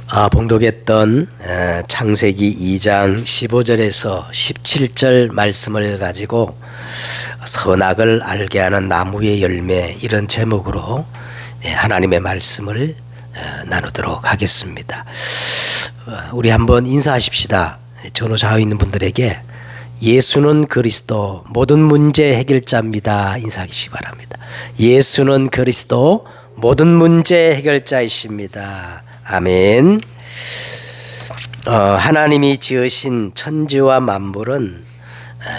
봉독했던 창세기 2장 15절에서 17절 말씀을 가지고 선악을 알게 하는 나무의 열매, 이런 제목으로 하나님의 말씀을 나누도록 하겠습니다. 우리 한번 인사하십시다. 전후 좌우 있는 분들에게 예수는 그리스도 모든 문제 해결자입니다. 인사하시기 바랍니다. 예수는 그리스도 모든 문제 해결자이십니다. 아멘. 하나님이 지으신 천지와 만물은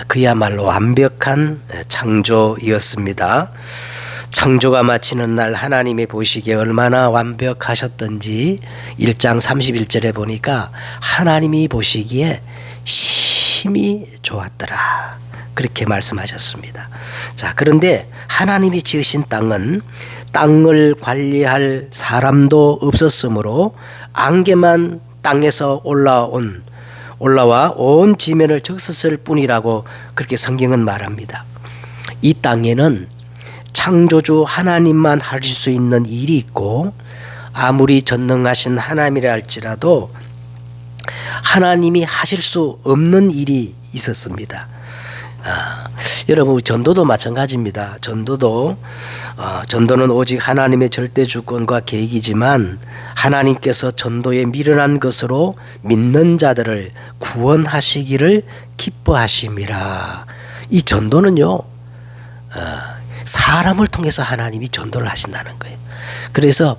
그야말로 완벽한 창조이었습니다. 창조가 마치는 날 하나님이 보시기에 얼마나 완벽하셨던지 1장 31절에 보니까 하나님이 보시기에 심히 좋았더라, 그렇게 말씀하셨습니다. 자, 그런데 하나님이 지으신 땅을 관리할 사람도 없었으므로 안개만 땅에서 올라와 온 지면을 적셨을 뿐이라고 그렇게 성경은 말합니다. 이 땅에는 창조주 하나님만 하실 수 있는 일이 있고, 아무리 전능하신 하나님이라 할지라도 하나님이 하실 수 없는 일이 있었습니다. 여러분, 전도도 마찬가지입니다. 전도는 오직 하나님의 절대 주권과 계획이지만 하나님께서 전도에 미련한 것으로 믿는 자들을 구원하시기를 기뻐하심이라. 이 전도는요, 사람을 통해서 하나님이 전도를 하신다는 거예요. 그래서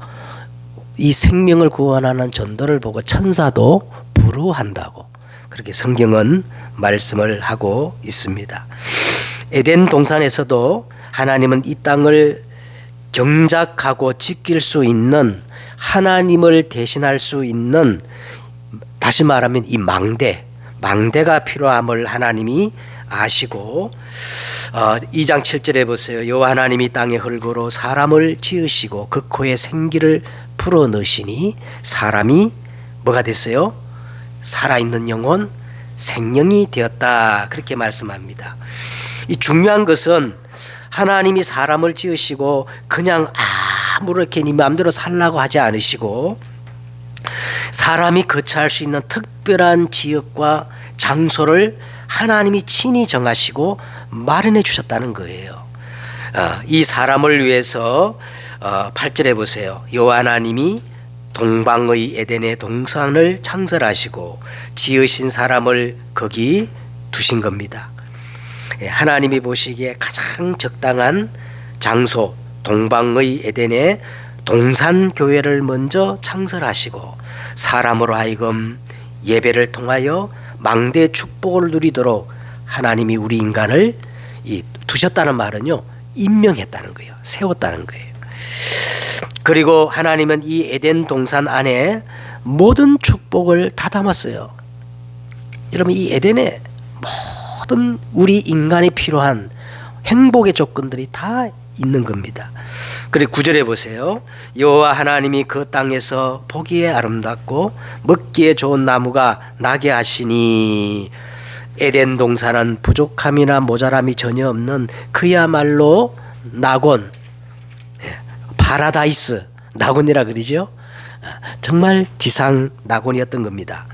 이 생명을 구원하는 전도를 보고 천사도 부러워한다고 그렇게 성경은 말씀을 하고 있습니다. 에덴 동산에서도 하나님은 이 땅을 경작하고 지킬 수 있는, 하나님을 대신할 수 있는, 다시 말하면 이 망대가 필요함을 하나님이 아시고 2장 7절에 보세요. 여호와 하나님이 땅의 흙으로 사람을 지으시고 그 코에 생기를 불어넣으시니 사람이 뭐가 됐어요? 살아있는 영혼, 생명이 되었다, 그렇게 말씀합니다. 이 중요한 것은 하나님이 사람을 지으시고 그냥 아무렇게 네 마음대로 살라고 하지 않으시고 사람이 거처할 수 있는 특별한 지역과 장소를 하나님이 친히 정하시고 마련해 주셨다는 거예요. 이 사람을 위해서 8절에 보세요. 여호와 하나님이 동방의 에덴의 동산을 창설하시고 지으신 사람을 거기 두신 겁니다. 하나님이 보시기에 가장 적당한 장소, 동방의 에덴의 동산교회를 먼저 창설하시고 사람으로 하여금 예배를 통하여 망대 축복을 누리도록 하나님이 우리 인간을 두셨다는 말은요, 임명했다는 거예요. 세웠다는 거예요. 그리고 하나님은 이 에덴 동산 안에 모든 축복을 다 담았어요. 여러분, 이 에덴에 모든 우리 인간이 필요한 행복의 조건들이 다 있는 겁니다. 그리고 9절에 보세요. 여호와 하나님이 그 땅에서 보기에 아름답고 먹기에 좋은 나무가 나게 하시니, 에덴 동산은 부족함이나 모자람이 전혀 없는 그야말로 낙원, 파라다이스 낙원이라 그러죠. 정말 지상 낙원이었던 겁니다.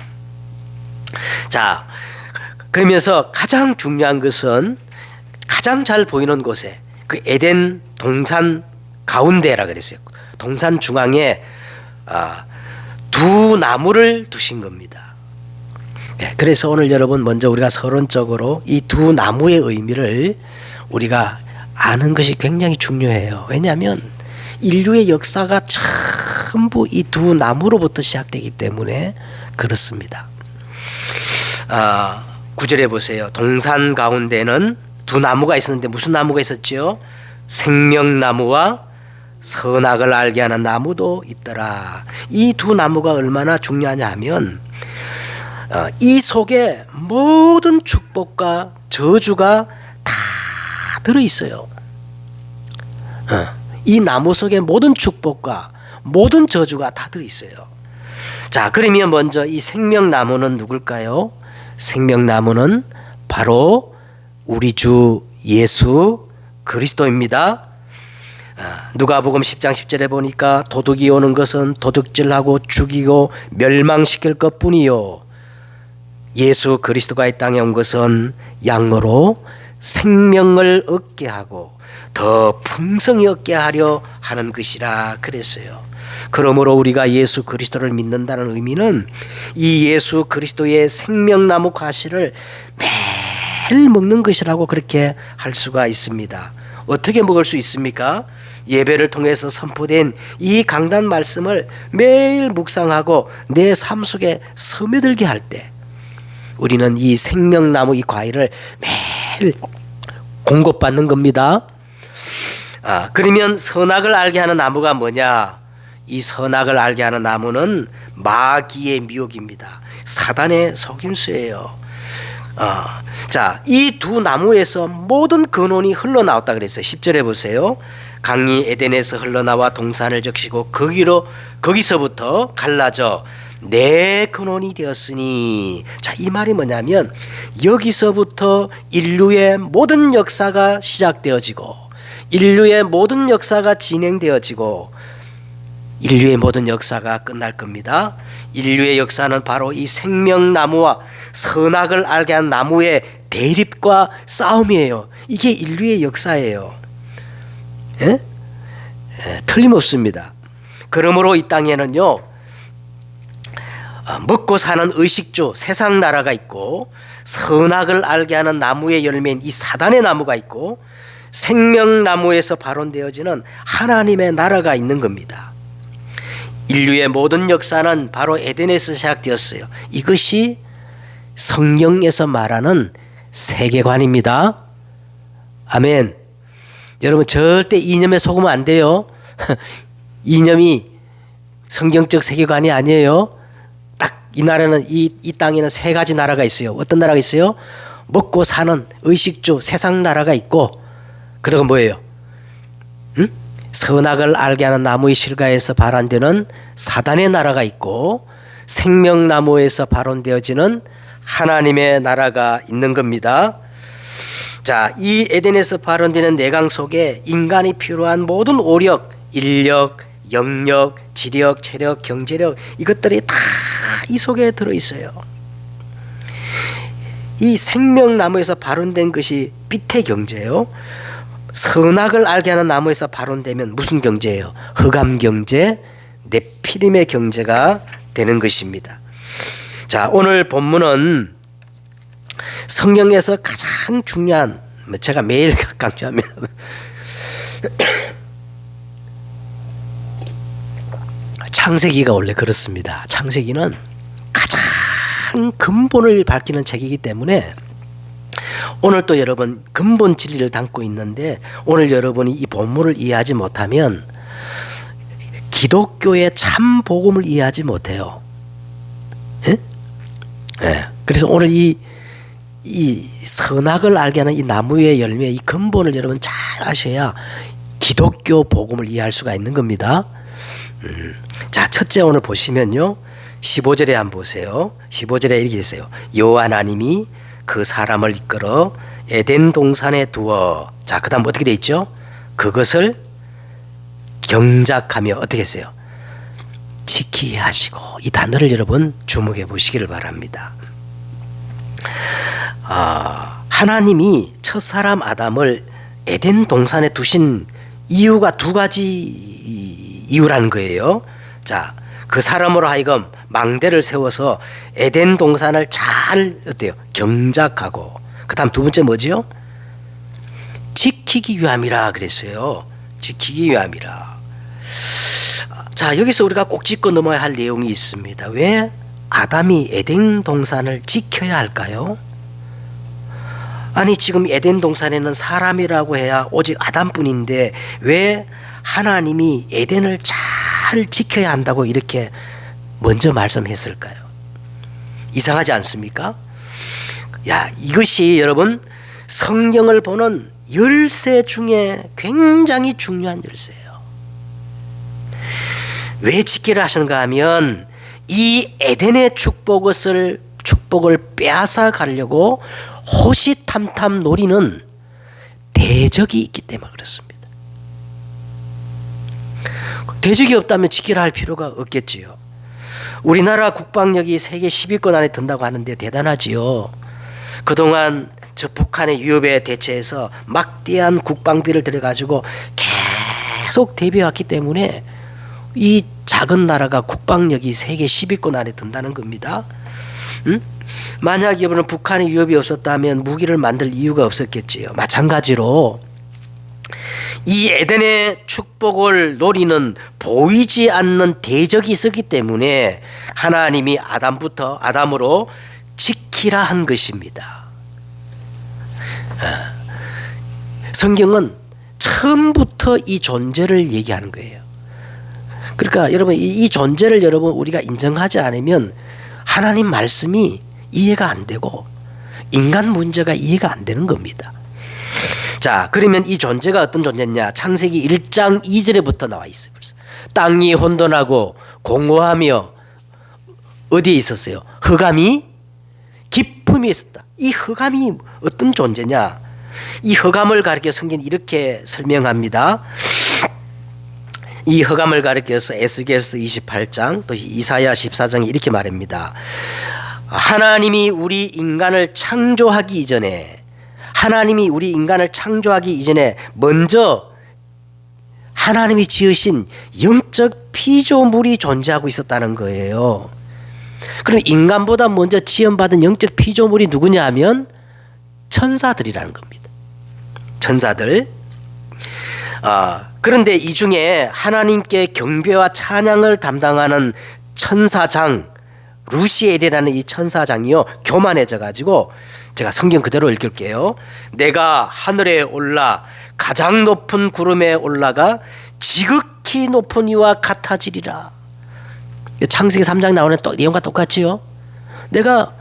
자, 그러면서 가장 중요한 것은 가장 잘 보이는 곳에 그 에덴 동산 가운데라 그랬어요. 동산 중앙에 두 나무를 두신 겁니다. 그래서 오늘 여러분, 먼저 우리가 서론적으로 이 두 나무의 의미를 우리가 아는 것이 굉장히 중요해요. 왜냐하면 인류의 역사가 전부 이 두 나무로부터 시작되기 때문에 그렇습니다. 9절에 보세요. 동산 가운데는 두 나무가 있었는데 무슨 나무가 있었죠? 생명나무와 선악을 알게 하는 나무도 있더라. 이 두 나무가 얼마나 중요하냐 하면 이 속에 모든 축복과 저주가 다 들어있어요. 이 나무 속에 모든 축복과 모든 저주가 다 들어있어요. 자, 그러면 먼저 이 생명나무는 누굴까요? 생명나무는 바로 우리 주 예수 그리스도입니다. 누가복음 10장 10절에 보니까 도둑이 오는 것은 도둑질하고 죽이고 멸망시킬 것뿐이요 예수 그리스도가 이 땅에 온 것은 양으로 생명을 얻게 하고 더 풍성히 얻게 하려 하는 것이라 그랬어요. 그러므로 우리가 예수 그리스도를 믿는다는 의미는 이 예수 그리스도의 생명나무 과실을 매일 먹는 것이라고 그렇게 할 수가 있습니다. 어떻게 먹을 수 있습니까? 예배를 통해서 선포된 이 강단 말씀을 매일 묵상하고 내 삶 속에 스며들게 할 때 우리는 이 생명나무 이 과일을 매일 공급받는 겁니다. 그러면 선악을 알게 하는 나무가 뭐냐? 이 선악을 알게 하는 나무는 마귀의 미혹입니다. 사단의 속임수예요. 자, 이 두 나무에서 모든 근원이 흘러나왔다 그랬어요. 10절에 보세요. 강이 에덴에서 흘러나와 동산을 적시고 거기서부터 갈라져 내 근원이 되었으니, 자, 이 말이 뭐냐면 여기서부터 인류의 모든 역사가 시작되어지고 인류의 모든 역사가 진행되어지고 인류의 모든 역사가 끝날 겁니다. 인류의 역사는 바로 이 생명나무와 선악을 알게 한 나무의 대립과 싸움이에요. 이게 인류의 역사예요. 예? 틀림없습니다. 그러므로 이 땅에는요, 먹고 사는 의식주 세상 나라가 있고 선악을 알게 하는 나무의 열매인 이 사단의 나무가 있고 생명나무에서 발원되어지는 하나님의 나라가 있는 겁니다. 인류의 모든 역사는 바로 에덴에서 시작되었어요. 이것이 성경에서 말하는 세계관입니다. 아멘. 여러분 절대 이념에 속으면 안 돼요. 이념이 성경적 세계관이 아니에요. 딱 이 나라는 이 땅에는 세 가지 나라가 있어요. 어떤 나라가 있어요? 먹고 사는 의식주 세상 나라가 있고, 그리고 뭐예요? 선악을 알게 하는 나무의 실과에서 발원되는 사단의 나라가 있고 생명나무에서 발원되어지는 하나님의 나라가 있는 겁니다. 자, 이 에덴에서 발원되는 내강 속에 인간이 필요한 모든 오력, 인력, 영력, 지력, 체력, 경제력, 이것들이 다 이 속에 들어있어요. 이 생명나무에서 발원된 것이 빛의 경제예요. 선악을 알게 하는 나무에서 발원되면 무슨 경제예요? 흑암 경제, 네피림의 경제가 되는 것입니다. 자, 오늘 본문은 성경에서 가장 중요한, 제가 매일 강조합니다. 창세기가 원래 그렇습니다. 창세기는 가장 근본을 밝히는 책이기 때문에 오늘 또 여러분 근본 진리를 담고 있는데, 오늘 여러분이 이 본문을 이해하지 못하면 기독교의 참 복음을 이해하지 못해요. 예? 예. 그래서 오늘 이 선악을 알게 하는 이 나무의 열매, 이 근본을 여러분 잘 아셔야 기독교 복음을 이해할 수가 있는 겁니다. 자, 첫째 오늘 보시면요, 15절에 한번 보세요. 15절에 이렇게 있어요. 여호와 하나님이 그 사람을 이끌어 에덴 동산에 두어, 자, 그 다음 어떻게 돼 있죠? 그것을 경작하며 어떻게 했어요? 지키게 하시고. 이 단어를 여러분 주목해 보시기를 바랍니다. 하나님이 첫사람 아담을 에덴 동산에 두신 이유가 두 가지 이유라는 거예요. 자, 그 사람으로 하여금 망대를 세워서 에덴 동산을 잘 어때요? 경작하고, 그 다음 두 번째 뭐지요? 지키기 위함이라 그랬어요. 지키기 위함이라. 자, 여기서 우리가 꼭 짚고 넘어야 할 내용이 있습니다. 왜 아담이 에덴 동산을 지켜야 할까요? 아니, 지금 에덴 동산에는 사람이라고 해야 오직 아담뿐인데 왜 하나님이 에덴을 잘 지켜야 한다고 이렇게 먼저 말씀했을까요? 이상하지 않습니까? 야, 이것이 여러분 성경을 보는 열쇠 중에 굉장히 중요한 열쇠예요. 왜 지키라 하시는가 하면 이 에덴의 축복을 빼앗아 가려고 호시탐탐 노리는 대적이 있기 때문에 그렇습니다. 대적이 없다면 지키라 할 필요가 없겠지요. 우리나라 국방력이 세계 10위권 안에 든다고 하는데 대단하지요. 그동안 저 북한의 위협에 대처해서 막대한 국방비를 들여가지고 계속 대비해왔기 때문에 이 작은 나라가 국방력이 세계 10위권 안에 든다는 겁니다. 만약 이번에 북한의 위협이 없었다면 무기를 만들 이유가 없었겠지요. 마찬가지로 이 에덴의 축복을 노리는 보이지 않는 대적이 있었기 때문에 하나님이 아담으로 지키라 한 것입니다. 성경은 처음부터 이 존재를 얘기하는 거예요. 그러니까 여러분 이 존재를 여러분 우리가 인정하지 않으면 하나님 말씀이 이해가 안 되고 인간 문제가 이해가 안 되는 겁니다. 자, 그러면 이 존재가 어떤 존재냐? 창세기 1장 2절에부터 나와 있어요. 땅이 혼돈하고 공허하며 어디에 있었어요? 흑암이 깊음이 있었다. 이 흑암이 어떤 존재냐? 이 흑암을 가리켜 성경이 이렇게 설명합니다. 이 흑암을 가리켜서 에스겔서 28장 또 이사야 14장이 이렇게 말합니다. 하나님이 우리 인간을 창조하기 이전에 먼저 하나님이 지으신 영적 피조물이 존재하고 있었다는 거예요. 그럼 인간보다 먼저 지음받은 영적 피조물이 누구냐 하면 천사들이라는 겁니다. 천사들. 그런데 이 중에 하나님께 경배와 찬양을 담당하는 천사장 루시엘이라는 이 천사장이요 교만해져 가지고 제가 성경 그대로 읽을게요. 내가 하늘에 올라 가장 높은 구름에 올라가 지극히 높은 이와 같아지리라. 창세기 3장 나오는 내용과 똑같지요. 내가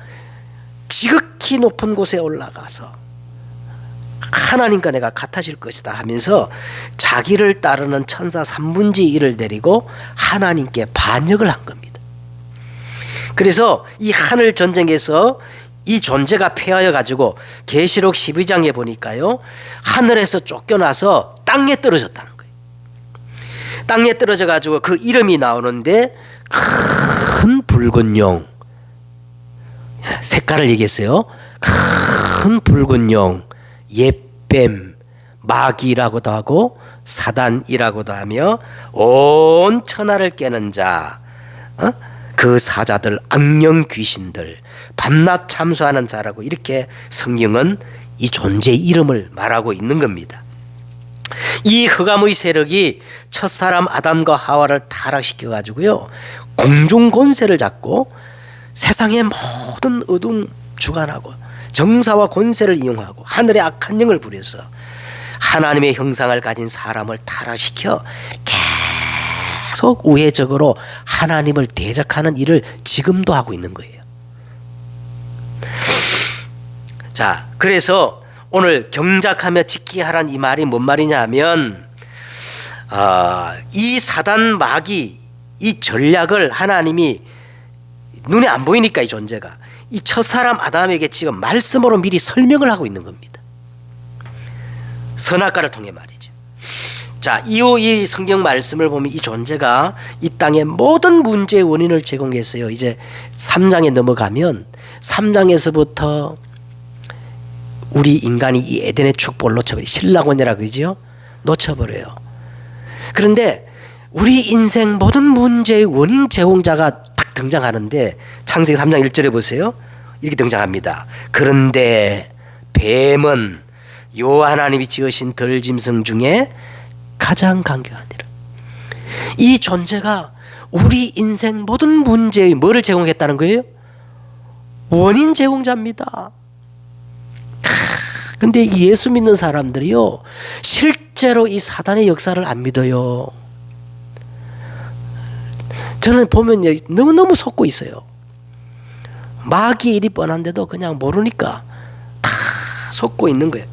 지극히 높은 곳에 올라가서 하나님과 내가 같아질 것이다 하면서 자기를 따르는 천사 3분의 1을 데리고 하나님께 반역을 한 겁니다. 그래서 이 하늘 전쟁에서 이 존재가 패하여 가지고 계시록 12장에 보니까요 하늘에서 쫓겨나서 땅에 떨어졌다는 거예요. 땅에 떨어져 가지고 그 이름이 나오는데 큰 붉은 용, 색깔을 얘기했어요. 큰 붉은 용, 옛뱀, 마귀라고도 하고 사단이라고도 하며 온 천하를 깨는 자, 그 사자들, 악령 귀신들, 밤낮 참수하는 자라고 이렇게 성경은 이 존재의 이름을 말하고 있는 겁니다. 이 흑암의 세력이 첫사람 아담과 하와를 타락시켜 가지고요 공중 권세를 잡고 세상의 모든 어둠 주관하고 정사와 권세를 이용하고 하늘의 악한 영을 부려서 하나님의 형상을 가진 사람을 타락시켜 계속 우회적으로 하나님을 대적하는 일을 지금도 하고 있는 거예요. 자, 그래서 오늘 경작하며 지키게 하란 이 말이 뭔 말이냐 하면 이 사단 마귀 이 전략을 하나님이 눈에 안 보이니까 이 존재가 이 첫사람 아담에게 지금 말씀으로 미리 설명을 하고 있는 겁니다. 선악과를 통해 말이죠. 자, 이후 이 성경 말씀을 보면 이 존재가 이 땅의 모든 문제의 원인을 제공했어요. 이제 3장에 넘어가면 3장에서부터 우리 인간이 이 에덴의 축복을 놓쳐버려요. 신라곤이라 그러죠. 놓쳐버려요. 그런데 우리 인생 모든 문제의 원인 제공자가 딱 등장하는데 창세기 3장 1절에 보세요. 이렇게 등장합니다. 그런데 뱀은 여호와 하나님이 지으신 들짐승 중에 가장 강교하니라. 이 존재가 우리 인생 모든 문제의 뭐를 제공했다는 거예요? 원인 제공자입니다. 근데 예수 믿는 사람들이요 실제로 이 사단의 역사를 안 믿어요. 저는 보면 너무너무 속고 있어요. 마귀의 일이 뻔한데도 그냥 모르니까 다 속고 있는 거예요.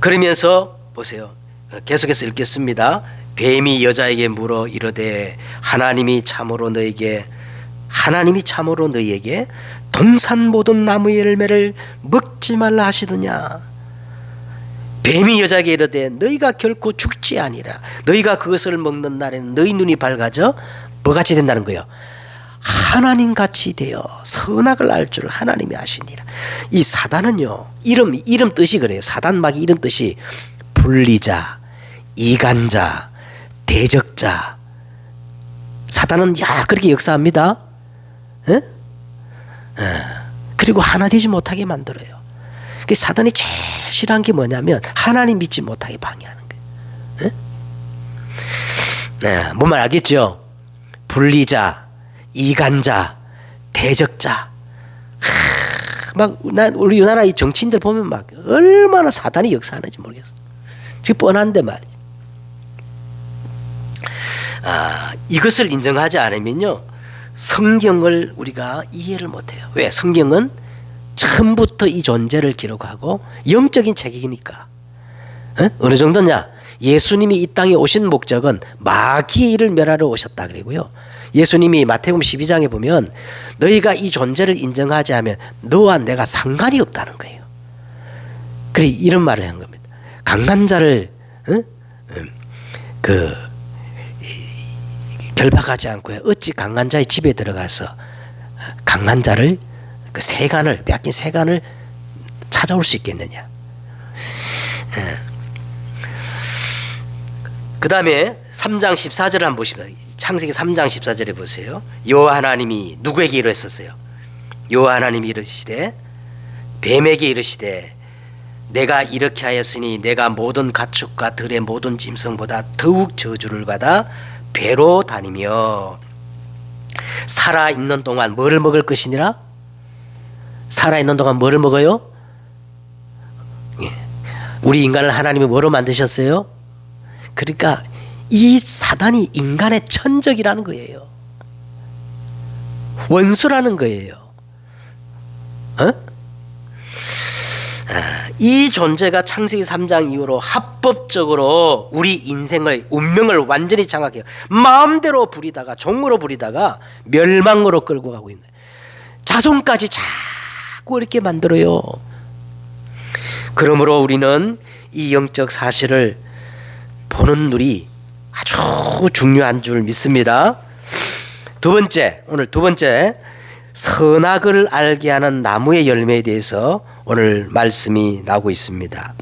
그러면서 보세요. 계속해서 읽겠습니다. 뱀이 여자에게 물어 이르되 하나님이 참으로 너에게 동산 모든 나무의 열매를 먹지 말라 하시더냐. 뱀이 여자에게 이르되 너희가 결코 죽지 아니라 너희가 그것을 먹는 날에는 너희 눈이 밝아져 뭐같이 된다는 거예요. 하나님같이 되어 선악을 알 줄 하나님이 아시니라. 이 사단은요, 이름 뜻이 그래요. 사단막이 이름 뜻이 분리자, 이간자, 대적자. 사단은 그렇게 역사합니다. 에? 그리고 하나 되지 못하게 만들어요. 사단이 제일 싫어하는 게 뭐냐면 하나님 믿지 못하게 방해하는 거예요. 네, 뭔 말 알겠죠? 분리자, 이간자, 대적자. 우리 우리나라 이 정치인들 보면 막 얼마나 사단이 역사하는지 모르겠어. 지금 뻔한데 말이야. 이것을 인정하지 않으면요, 성경을 우리가 이해를 못해요. 왜? 성경은 처음부터 이 존재를 기록하고 영적인 책이니까. 어느 정도냐? 예수님이 이 땅에 오신 목적은 마귀의 일을 멸하러 오셨다 그러고요. 예수님이 마태복음 12장에 보면 너희가 이 존재를 인정하지 않으면 너와 내가 상관이 없다는 거예요. 그래 이런 말을 한 겁니다. 강한 자를 결박하지 않고요. 어찌 강한 자의 집에 들어가서 강한 자를 빼앗긴 세간을 찾아올 수 있겠느냐. 그 다음에 3장 14절을 한번 보십시오. 창세기 3장 14절에 보세요. 여호와 하나님이 누구에게 이르셨어요? 여호와 하나님이 이르시되 뱀에게 이르시되 내가 이렇게 하였으니 내가 모든 가축과 들의 모든 짐승보다 더욱 저주를 받아 배로 다니며 살아있는 동안 뭐를 먹을 것이니라? 살아있는 동안 뭐를 먹어요? 우리 인간을 하나님이 뭐로 만드셨어요? 그러니까 이 사단이 인간의 천적이라는 거예요. 원수라는 거예요. 이 존재가 창세기 3장 이후로 합법적으로 우리 인생의 운명을 완전히 장악해요. 마음대로 부리다가 종으로 부리다가 멸망으로 끌고 가고 있는, 자손까지 자꾸 이렇게 만들어요. 그러므로 우리는 이 영적 사실을 보는 눈이 아주 중요한 줄 믿습니다. 오늘 두 번째 선악을 알게 하는 나무의 열매에 대해서 오늘 말씀이 나오고 있습니다.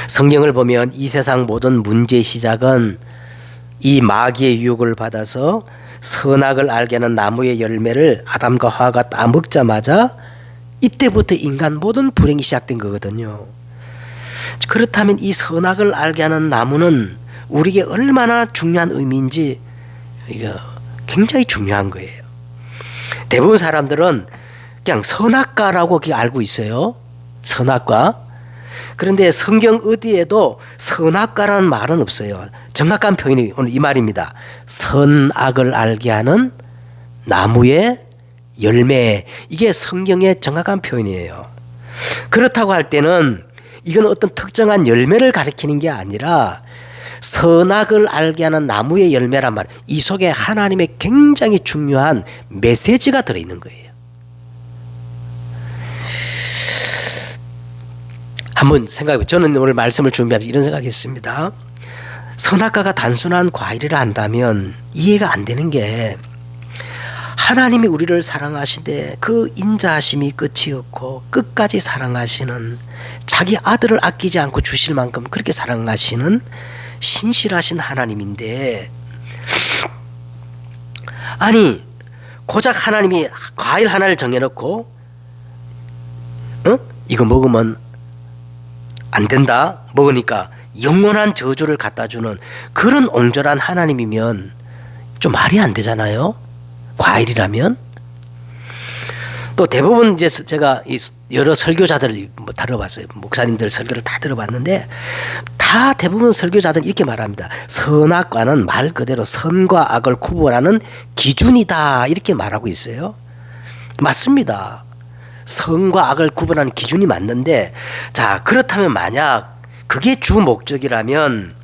성경을 보면 이 세상 모든 문제의 시작은 이 마귀의 유혹을 받아서 선악을 알게 하는 나무의 열매를 아담과 하와가 따먹자마자 이때부터 인간 모든 불행이 시작된 거거든요. 그렇다면 이 선악을 알게 하는 나무는 우리에게 얼마나 중요한 의미인지 이거 굉장히 중요한 거예요. 대부분 사람들은 그냥 선악과라고 알고 있어요. 선악과. 그런데 성경 어디에도 선악과라는 말은 없어요. 정확한 표현이 오늘 이 말입니다. 선악을 알게 하는 나무의 열매. 이게 성경의 정확한 표현이에요. 그렇다고 할 때는 이건 어떤 특정한 열매를 가리키는 게 아니라 선악을 알게 하는 나무의 열매란 말, 이 속에 하나님의 굉장히 중요한 메시지가 들어있는 거예요. 한번 생각해보세요. 저는 오늘 말씀을 준비하면서 이런 생각했습니다. 선악과가 단순한 과일이라 한다면 이해가 안 되는 게, 하나님이 우리를 사랑하시되 그 인자하심이 끝이 없고 끝까지 사랑하시는, 자기 아들을 아끼지 않고 주실 만큼 그렇게 사랑하시는 신실하신 하나님인데, 아니 고작 하나님이 과일 하나를 정해놓고 이거 먹으면 안 된다, 먹으니까 영원한 저주를 갖다주는 그런 옹졸한 하나님이면 좀 말이 안 되잖아요. 과일이라면. 또 대부분 이제 제가 여러 설교자들 들어봤어요. 목사님들 설교를 다 들어봤는데 다 대부분 설교자들은 이렇게 말합니다. 선악과는 말 그대로 선과 악을 구분하는 기준이다, 이렇게 말하고 있어요. 맞습니다. 선과 악을 구분하는 기준이 맞는데, 자, 그렇다면 만약 그게 주 목적이라면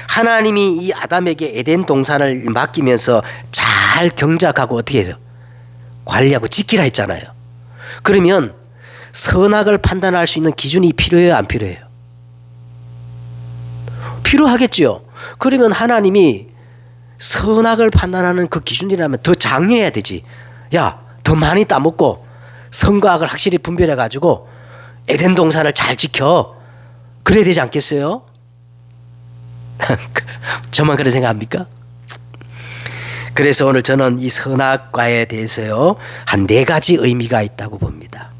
하나님이 이 아담에게 에덴 동산을 맡기면서 잘 경작하고 어떻게 해요? 관리하고 지키라 했잖아요. 그러면 선악을 판단할 수 있는 기준이 필요해요, 안 필요해요? 필요하겠지요. 그러면 하나님이 선악을 판단하는 그 기준이라면 더 장려해야 되지. 야, 더 많이 따먹고 선과 악을 확실히 분별해 가지고 에덴 동산을 잘 지켜. 그래야 되지 않겠어요? 저만 그런 생각합니까? 그래서 오늘 저는 이 선악과에 대해서요, 한 4가지 의미가 있다고 봅니다.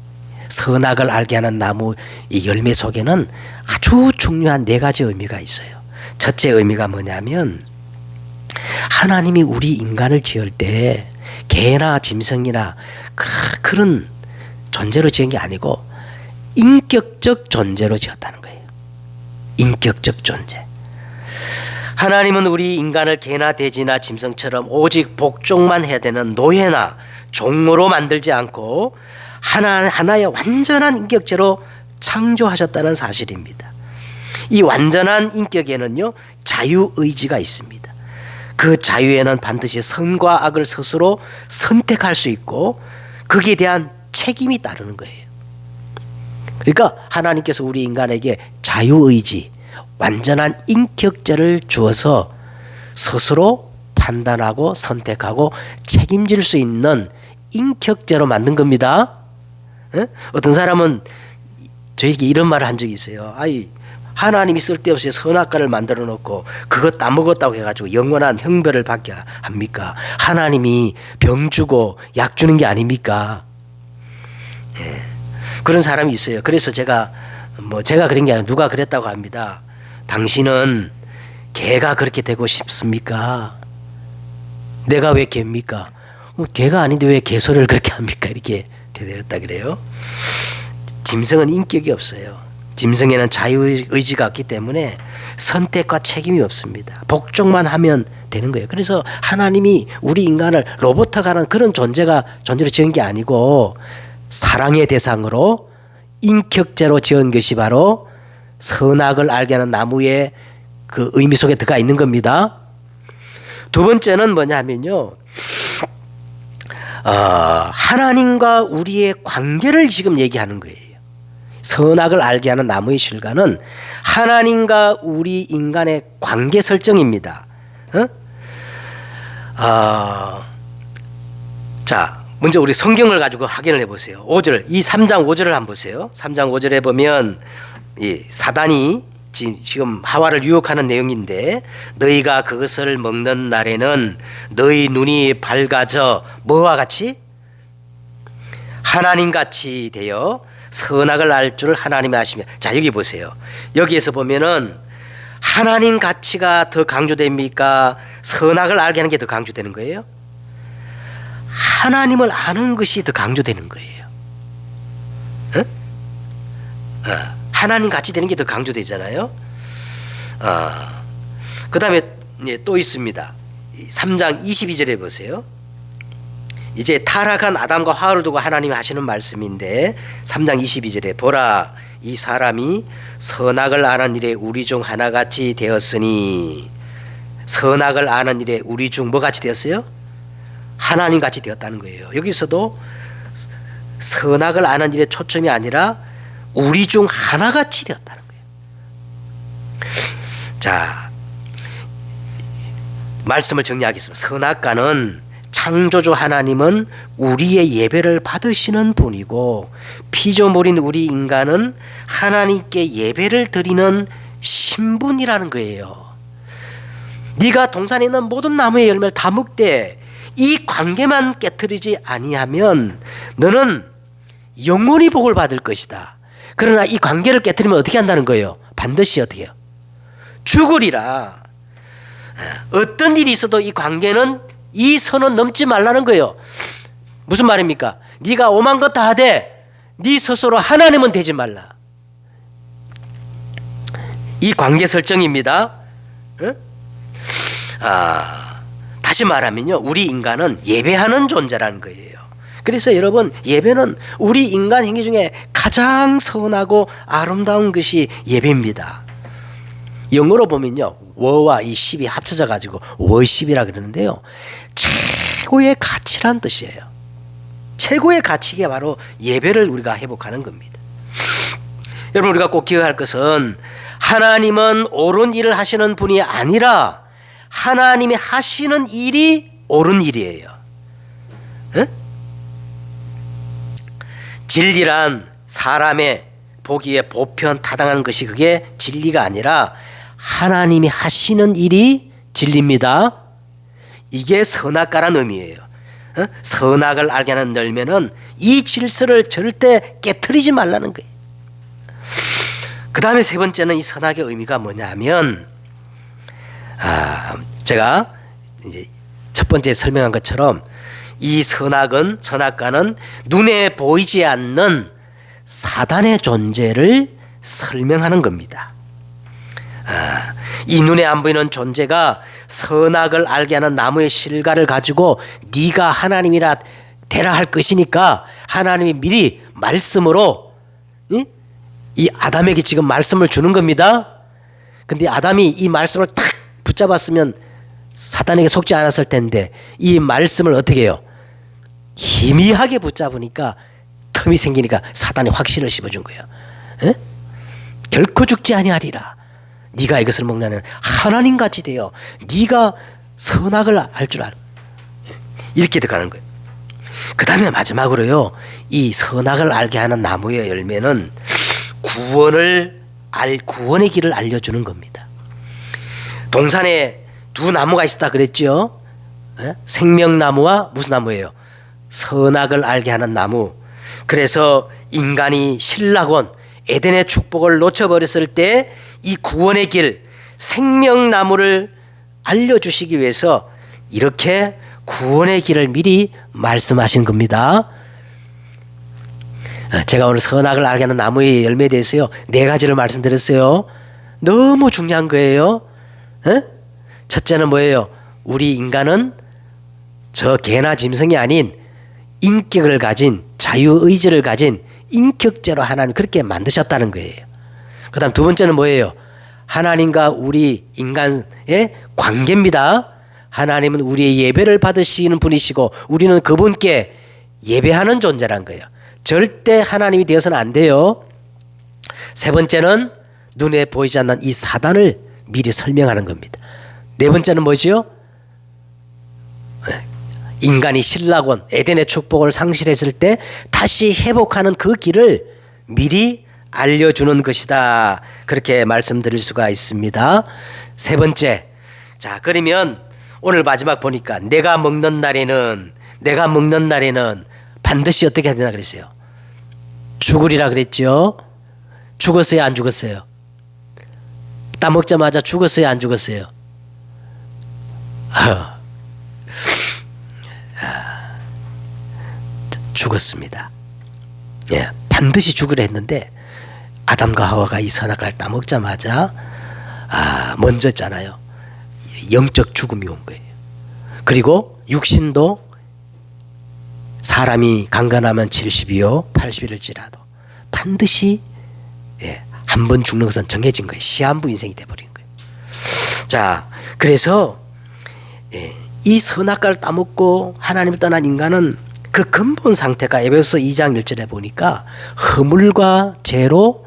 선악을 알게 하는 나무 이 열매 속에는 아주 중요한 4가지 의미가 있어요. 첫째 의미가 뭐냐면, 하나님이 우리 인간을 지을 때 개나 짐승이나 그런 존재로 지은 게 아니고 인격적 존재로 지었다는 거예요. 인격적 존재. 하나님은 우리 인간을 개나 돼지나 짐승처럼 오직 복종만 해야 되는 노예나 종으로 만들지 않고 하나의 완전한 인격체로 창조하셨다는 사실입니다. 이 완전한 인격에는요, 자유의지가 있습니다. 그 자유에는 반드시 선과 악을 스스로 선택할 수 있고 거기에 대한 책임이 따르는 거예요. 그러니까 하나님께서 우리 인간에게 자유의지, 완전한 인격체를 주어서 스스로 판단하고 선택하고 책임질 수 있는 인격체로 만든 겁니다. 어떤 사람은 저에게 이런 말을 한 적이 있어요. 아이, 하나님이 쓸데없이 선악과를 만들어 놓고 그거 따먹었다고 해가지고 영원한 형벌을 받게 합니까? 하나님이 병 주고 약 주는 게 아닙니까? 예. 그런 사람이 있어요. 그래서 제가 그런 게 아니라 누가 그랬다고 합니다. 당신은 개가 그렇게 되고 싶습니까? 내가 왜 개입니까? 개가 아닌데 왜 개소리를 그렇게 합니까? 이렇게 대답했다 그래요. 짐승은 인격이 없어요. 짐승에는 자유의지가 없기 때문에 선택과 책임이 없습니다. 복종만 하면 되는 거예요. 그래서 하나님이 우리 인간을 로봇화 하는 그런 존재로 지은 게 아니고 사랑의 대상으로 인격체로 지은 것이 바로 선악을 알게 하는 나무의 그 의미 속에 들어가 있는 겁니다. 두 번째는 뭐냐면요, 하나님과 우리의 관계를 지금 얘기하는 거예요. 선악을 알게 하는 나무의 실과는 하나님과 우리 인간의 관계 설정입니다. 자, 먼저 우리 성경을 가지고 확인을 해보세요. 5절, 이 3장 5절을 한번 보세요. 3장 5절에 보면 이 사단이 지금 하와를 유혹하는 내용인데, 너희가 그것을 먹는 날에는 너희 눈이 밝아져 뭐와 같이? 하나님같이 되어 선악을 알 줄 하나님이 아시며. 자, 여기 보세요. 여기에서 보면은 하나님 가치가 더 강조됩니까? 선악을 알게 하는 게 더 강조되는 거예요? 하나님을 아는 것이 더 강조되는 거예요. 하나님 같이 되는 게 더 강조되잖아요. 그 다음에 또 있습니다. 3장 22절에 보세요. 이제 타락한 아담과 하와를 두고 하나님이 하시는 말씀인데, 3장 22절에 보라, 이 사람이 선악을 아는 일에 우리 중 하나같이 되었으니. 선악을 아는 일에 우리 중 뭐같이 되었어요? 하나님같이 되었다는 거예요. 여기서도 선악을 아는 일에 초점이 아니라 우리 중 하나같이 되었다는 거예요. 자, 말씀을 정리하겠습니다. 선악과는 창조주 하나님은 우리의 예배를 받으시는 분이고, 피조물인 우리 인간은 하나님께 예배를 드리는 신분이라는 거예요. 네가 동산에 있는 모든 나무의 열매를 다 먹되 이 관계만 깨트리지 아니하면 너는 영원히 복을 받을 것이다. 그러나 이 관계를 깨트리면 어떻게 한다는 거예요? 반드시 어떻게 해요? 죽으리라. 어떤 일이 있어도 이 관계는, 이 선은 넘지 말라는 거예요. 무슨 말입니까? 네가 오만 것 다 하되 네 스스로 하나님은 되지 말라. 이 관계 설정입니다. 다시 말하면요, 우리 인간은 예배하는 존재라는 거예요. 그래서 여러분, 예배는 우리 인간 행위 중에 가장 선하고 아름다운 것이 예배입니다. 영어로 보면요, 워와 이 10이 합쳐져 가지고 워십이라 그러는데요, 최고의 가치란 뜻이에요. 최고의 가치가 바로 예배를 우리가 회복하는 겁니다. 여러분, 우리가 꼭 기억할 것은 하나님은 옳은 일을 하시는 분이 아니라 하나님이 하시는 일이 옳은 일이에요. 에? 진리란 사람의 보기에 보편 타당한 것이 그게 진리가 아니라 하나님이 하시는 일이 진리입니다. 이게 선악과란 의미예요. 선악을 알게 하는 열매는 이 질서를 절대 깨트리지 말라는 거예요. 그 다음에 세 번째는 이 선악의 의미가 뭐냐면, 제가 이제 첫 번째 설명한 것처럼 이 선악과는 눈에 보이지 않는 사단의 존재를 설명하는 겁니다. 이 눈에 안 보이는 존재가 선악을 알게 하는 나무의 실과를 가지고 네가 하나님이라 되라 할 것이니까 하나님이 미리 말씀으로 이 아담에게 지금 말씀을 주는 겁니다. 근데 아담이 이 말씀을 탁 붙잡았으면 사단에게 속지 않았을 텐데 이 말씀을 어떻게 해요? 희미하게 붙잡으니까 틈이 생기니까 사단이 확신을 심어준 거예요. 에? 결코 죽지 아니하리라. 네가 이것을 먹냐면 하나님같이 되어 네가 선악을 알 줄 알아. 이렇게 들어가는 거예요. 그 다음에 마지막으로요, 이 선악을 알게 하는 나무의 열매는 구원의 길을 알려주는 겁니다. 동산에 두 나무가 있었다 그랬죠. 생명나무와 무슨 나무예요? 선악을 알게 하는 나무. 그래서 인간이 신라곤 에덴의 축복을 놓쳐버렸을 때 이 구원의 길, 생명나무를 알려주시기 위해서 이렇게 구원의 길을 미리 말씀하신 겁니다. 제가 오늘 선악을 알게 하는 나무의 열매에 대해서요 4가지를 말씀드렸어요. 너무 중요한 거예요. 첫째는 뭐예요? 우리 인간은 저 개나 짐승이 아닌 인격을 가진, 자유의지를 가진 인격체로 하나님 그렇게 만드셨다는 거예요. 그 다음 두 번째는 뭐예요? 하나님과 우리 인간의 관계입니다. 하나님은 우리의 예배를 받으시는 분이시고 우리는 그분께 예배하는 존재란 거예요. 절대 하나님이 되어서는 안 돼요. 세 번째는 눈에 보이지 않는 이 사단을 미리 설명하는 겁니다. 네 번째는 뭐지요? 인간이 신라곤 에덴의 축복을 상실했을 때 다시 회복하는 그 길을 미리 알려주는 것이다. 그렇게 말씀드릴 수가 있습니다. 세 번째, 자 그러면 오늘 마지막 보니까 내가 먹는 날에는 반드시 어떻게 해야 되나 그랬어요? 죽으리라 그랬죠. 죽었어요, 안 죽었어요? 따먹자마자 죽었어요, 안 죽었어요? 죽었습니다. 예, 반드시 죽으려 했는데 아담과 하와가 이 선악과를 따먹자마자 먼저잖아요. 영적 죽음이 온 거예요. 그리고 육신도 사람이 강건하면 70이요 80일을지라도 반드시 한 번 죽는 것은 정해진 거예요. 시한부 인생이 돼버린 거예요. 자, 그래서 이 선악과를 따먹고 하나님을 떠난 인간은 그 근본 상태가 에베소서 2장 1절에 보니까 허물과 죄로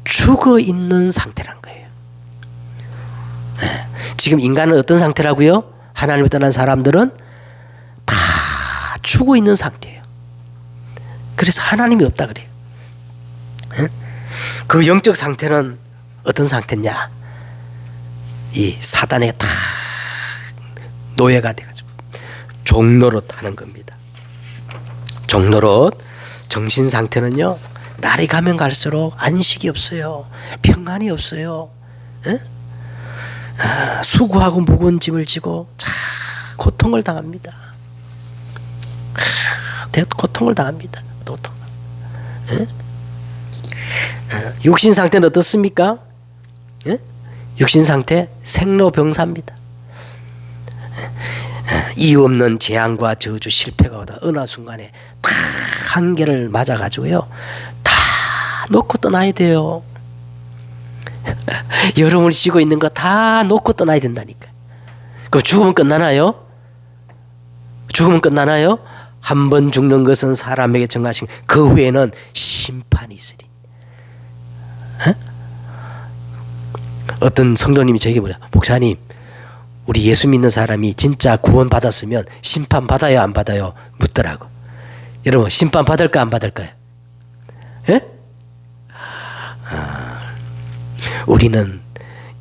죽어 있는 상태란 거예요. 지금 인간은 어떤 상태라고요? 하나님을 떠난 사람들은 다 죽어 있는 상태예요. 그래서 하나님이 없다 그래요. 그 영적 상태는 어떤 상태냐? 이 사단에 다 노예가 돼가지고 종노릇 하는 겁니다. 종노릇. 정신 상태는요 날이 가면 갈수록 안식이 없어요. 평안이 없어요. 수고하고 무거운 짐을 지고 고통을 당합니다. 고통을 당합니다. 고통. 육신 상태는 어떻습니까? 육신 상태 생로병사입니다. 이유 없는 재앙과 저주 실패가 오다 어느 순간에 다 한계를 맞아가지고요 다 놓고 떠나야 돼요. 여름을 쉬고 있는 거 다 놓고 떠나야 된다니까. 그럼 죽으면 끝나나요? 죽으면 끝나나요? 한 번 죽는 것은 사람에게 정하신 그 후에는 심판이 있으리. 어떤 성도님이 저에게 뭐냐, 목사님, 우리 예수 믿는 사람이 진짜 구원 받았으면 심판 받아요, 안 받아요? 묻더라고. 여러분, 심판 받을까, 안 받을까요? 예? 우리는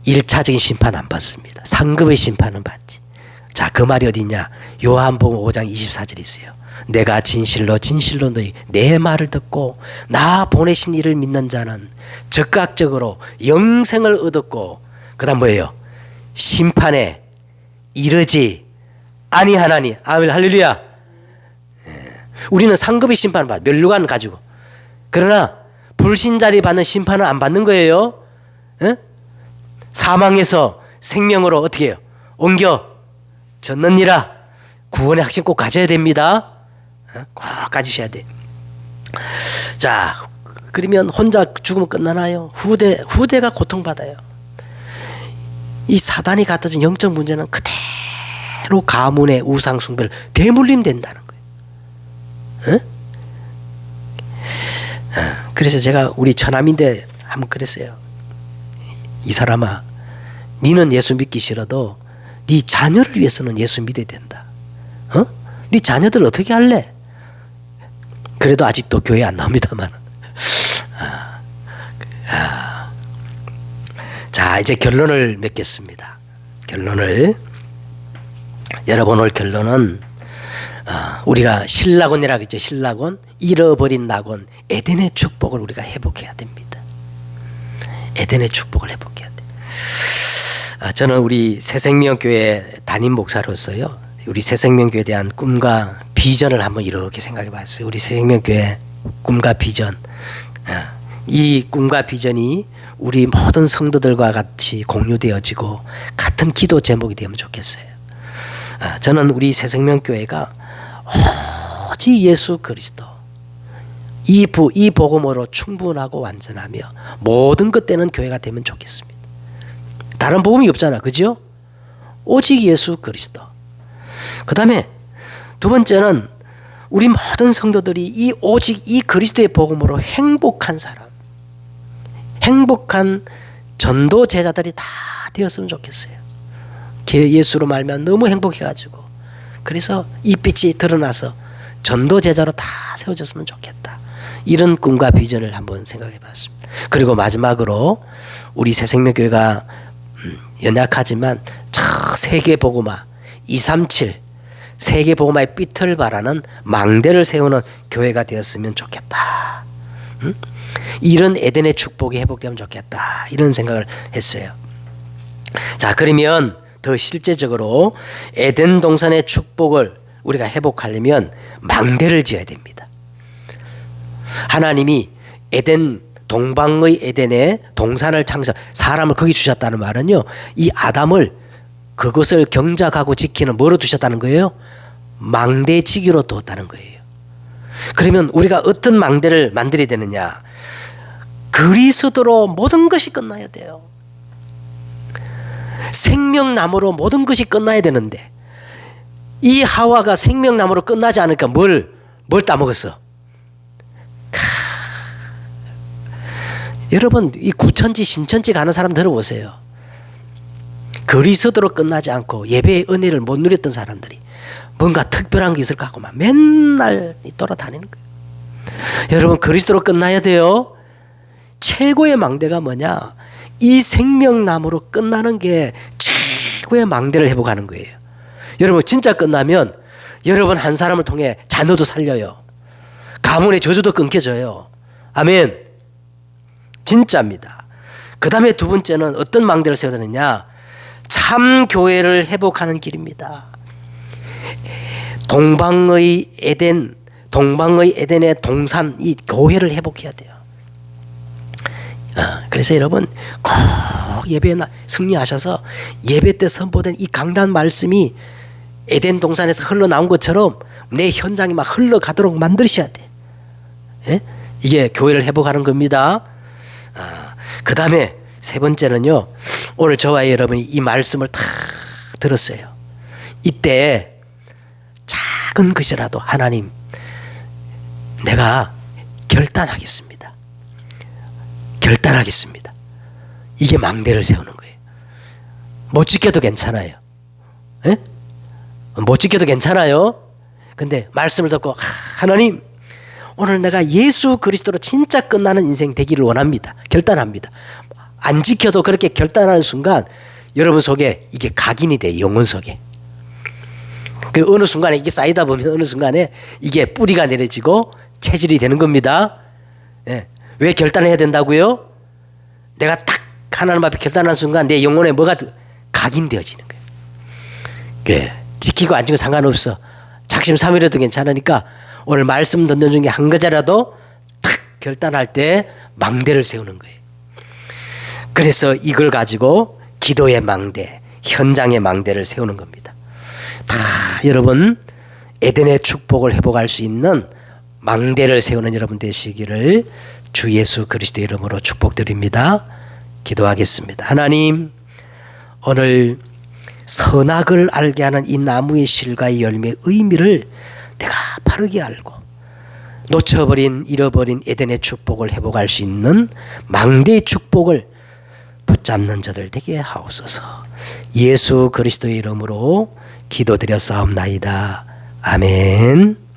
1차적인 심판 안 받습니다. 상급의 심판은 받지. 자, 그 말이 어디 있냐? 요한복음 5장 24절 있어요. 내가 진실로 진실로 너희 내 말을 듣고 나 보내신 이를 믿는 자는 즉각적으로 영생을 얻었고, 그 다음 뭐예요? 심판에 이르지 아니하나니. 아멘, 할렐루야. 우리는 상급의 심판을 받아, 멸류관 가지고. 그러나 불신자들이 받는 심판은 안 받는 거예요. 에? 사망에서 생명으로 어떻게 해요? 옮겨 졌느니라. 구원의 확신 꼭 가져야 됩니다. 꼭 가지셔야 돼. 자, 그러면 혼자 죽으면 끝나나요? 후대가 고통받아요. 이 사단이 갖다 준 영적 문제는 그대로 가문의 우상 숭배를 대물림 된다는 거예요. 그래서 제가 우리 처남인데 한번 그랬어요. 이 사람아, 니는 예수 믿기 싫어도 네 자녀를 위해서는 예수 믿어야 된다. 네 자녀들 어떻게 할래? 그래도 아직도 교회 안 나옵니다만. 자, 이제 결론을 맺겠습니다. 결론을. 여러분, 오늘 결론은 우리가 신라곤이라고 했죠. 신라곤, 잃어버린 낙원, 에덴의 축복을 우리가 회복해야 됩니다. 에덴의 축복을 회복해야 돼. 저는 우리 새생명교회 담임 목사로서요, 우리 새생명교회에 대한 꿈과 비전을 한번 이렇게 생각해 봤어요. 우리 새생명교회 꿈과 비전, 이 꿈과 비전이 우리 모든 성도들과 같이 공유되어지고 같은 기도 제목이 되면 좋겠어요. 저는 우리 새생명교회가 오직 예수 그리스도 이 복음으로 충분하고 완전하며 모든 것 되는 교회가 되면 좋겠습니다. 다른 복음이 없잖아, 그죠? 오직 예수 그리스도. 그 다음에 두 번째는 우리 모든 성도들이 오직 이 그리스도의 복음으로 행복한 사람, 행복한 전도 제자들이 다 되었으면 좋겠어요. 예수로 말면 너무 행복해가지고, 그래서 이 빛이 드러나서 전도 제자로 다 세워졌으면 좋겠다. 이런 꿈과 비전을 한번 생각해 봤습니다. 그리고 마지막으로 우리 새생명교회가 연약하지만 세계복음화 237 세계복음화의 빛을 발하는 망대를 세우는 교회가 되었으면 좋겠다. 이런 에덴의 축복이 회복되면 좋겠다. 이런 생각을 했어요. 자, 그러면 더 실제적으로 에덴 동산의 축복을 우리가 회복하려면 망대를 지어야 됩니다. 하나님이 에덴, 동방의 에덴에 동산을 창조, 사람을 거기 주셨다는 말은요, 이 아담을 그것을 경작하고 지키는 뭐로 두셨다는 거예요? 망대지기로 두었다는 거예요. 그러면 우리가 어떤 망대를 만들어야 되느냐? 그리스도로 모든 것이 끝나야 돼요. 생명나무로 모든 것이 끝나야 되는데, 이 하와가 생명나무로 끝나지 않으니까 뭘 따먹었어? 여러분, 이 구천지 신천지 가는 사람 들어보세요. 그리스도로 끝나지 않고 예배의 은혜를 못 누렸던 사람들이 뭔가 특별한 게 있을까 하고 막 맨날 돌아다니는 거예요. 여러분, 그리스도로 끝나야 돼요. 최고의 망대가 뭐냐? 이 생명나무로 끝나는 게 최고의 망대를 회복하는 거예요. 여러분, 진짜 끝나면 여러분 한 사람을 통해 자녀도 살려요. 가문의 저주도 끊겨져요. 아멘. 진짜입니다. 그 다음에 두 번째는 어떤 망대를 세워야 되느냐? 참 교회를 회복하는 길입니다. 동방의 에덴의 동산, 이 교회를 회복해야 돼요. 그래서 여러분 꼭 예배에 승리하셔서 예배 때 선포된 이 강단 말씀이 에덴 동산에서 흘러나온 것처럼 내 현장이 막 흘러가도록 만드셔야 돼. 예? 이게 교회를 회복하는 겁니다. 그 다음에 세 번째는요, 오늘 저와 여러분이 이 말씀을 다 들었어요. 이때 작은 것이라도 하나님, 내가 결단하겠습니다. 이게 망대를 세우는 거예요. 못 지켜도 괜찮아요. 예? 못 지켜도 괜찮아요. 근데 말씀을 듣고 하나님 오늘 내가 예수 그리스도로 진짜 끝나는 인생 되기를 원합니다. 결단합니다. 안 지켜도 그렇게 결단하는 순간 여러분 속에 이게 각인이 돼. 영혼 속에. 그 어느 순간에 이게 쌓이다 보면 어느 순간에 이게 뿌리가 내려지고 체질이 되는 겁니다. 예. 왜 결단해야 된다고요? 내가 탁 하나님 앞에 결단하는 순간 내 영혼에 뭐가 각인되어지는 거예요. 예. 지키고 안 지키고 상관없어. 작심삼일해도 괜찮으니까 오늘 말씀 듣는 중에 한 가지라도 탁 결단할 때 망대를 세우는 거예요. 그래서 이걸 가지고 기도의 망대, 현장의 망대를 세우는 겁니다. 다 여러분 에덴의 축복을 회복할 수 있는 망대를 세우는 여러분 되시기를 주 예수 그리스도 이름으로 축복드립니다. 기도하겠습니다. 하나님, 오늘 선악을 알게 하는 이 나무의 실과의 열매의 의미를 내가 바르게 알고 놓쳐버린 잃어버린 에덴의 축복을 회복할 수 있는 망대의 축복을 붙잡는 자들 되게 하옵소서. 예수 그리스도의 이름으로 기도드렸사옵나이다. 아멘.